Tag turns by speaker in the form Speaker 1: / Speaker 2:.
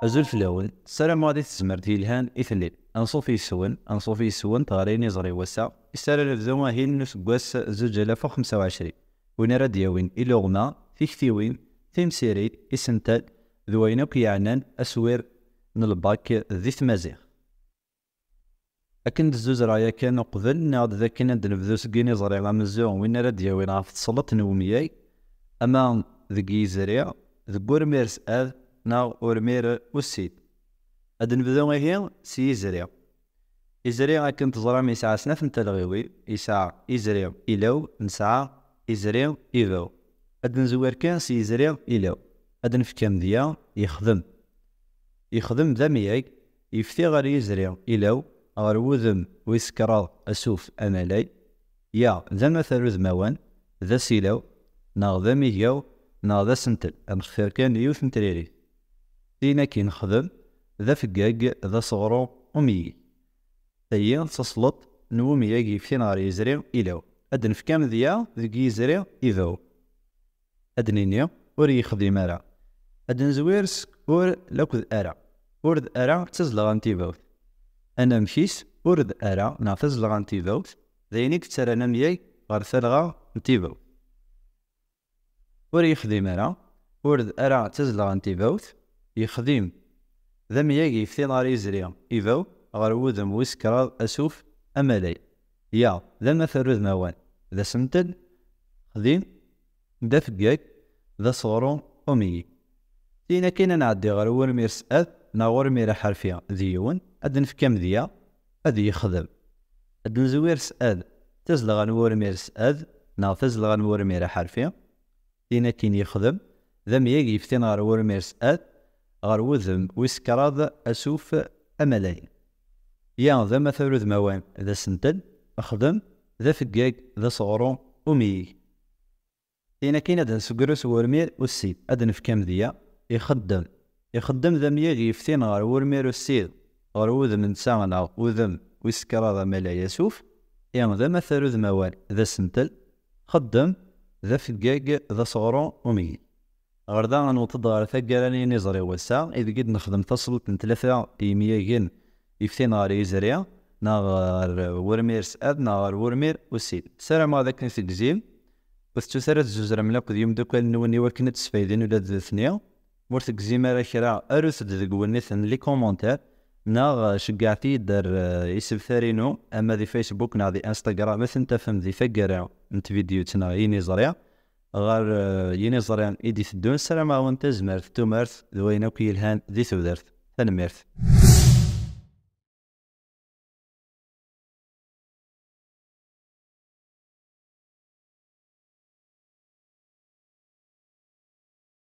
Speaker 1: أزول فلاون السلام غادي تزمرت يلهان إثلين أنصوفي يسون تغاريني زري وسا السالة لفزوما هين نسقواس 2025 وين راه دياوين إلوغنا في كثيوين تيمسيري إسنتال ذوينو كيعنان أسوير نلباك ذي ثمازيغ أكن دزوز رايا كان قبل ناض ذاك نبذو سكيني زري غامزون وين راه دياوين غاف تصلت نومياي أما ذكي زريع ذكور ميرس ناغ أورمير والسيد هاد نبداو هي سي إزريع إزريع كنت زرا يسعى سناف نتلغيوي يسعى إزريع إلاو نسعى إزريع إيفاو هاد نزوار كان سي إزريع إلاو هاد نفكام ديا يخدم ذا مياك يفتي غير إزريع إلاو غير وذم ويسكرا أسوف أمالاي يا ذا مثل ذموان ذا سيلاو ناغ ذا مياو ناغ ذا سنتل أمخير كان يوث نتريري دينا كي نخدم ذا فقاق ذا صغرو أمي هي تصلط نومي يجي في نار يزريع إلاو أدن في كام ذيا ذكي يزريع إذاو أدنينيا وري يخدم أرع أدن زويرس ور لكذ أرع ورد أرع تزلغ أنتيفوت أنا مشيس ورد أرع نعتزلغ أنتيفوت ذينيك تسرى نميي غير ثلغ أنتيفوت وري يخدم أرع ورد أرع تزلغ أنتيفوت يخدم ذا مياجي في نار يزريع إيفاو غير وذم ويسكرا أسوف أمالاي يا ذا مثل ذموان ذا سمتل خديم ذا فقاك ذا صغرو أمي دينا كينا نعدي غير ورمير سأل نا ورمير حرفيا ذيون أدن في كام ذيا أدي يخدم أدن زوير سأل تزلغ ورمير سأل نا تزلغ ورمير حرفيا دينا كين يخدم ذا مياجي في نار ورمير سأل غير وذم ويسكراض أسوف أملاي يا ذا مثل ذموان ذا سنتل أخدم ذا فقاق ذا صغرو أمي هنا كاين هذا سكروس ورمير والسيد أدن في كام ذيا يخدم ذا ميغي يفتين غير ورمير والسيد غير وذم نساغنا وذم ويسكراض أملاي يسوف يا ذا مثل ذموان ذا سنتل خدم ذا فقاق ذا صغرو أمي غير ذا غنوطد غير ثقالاني نزري وسا إذا قد نخدم تصلت من 3 إيمياغين يفتين غير يزريع ناغر ورمير سأد ناغر ورمير وسيد سلام هذاك نسي جزيم وستو ثلاث زوزر ملاك ديوم دوكال نوني وكنت سفايدين ولا ذثنيا ورثك زيما راه كرا أرث دقونيثن لي كومونتير ناغ شقعتي دار يسب ثارينو أما ذي فيسبوك نا ذي انستغرام مثل تفهم ذي فقرا نت فيديو تنا يني زريع غير يني زريع إيدي ثدون سلام وانت زمرت تومرث ذوينوك يلهان ذي ثودرث ثنمرث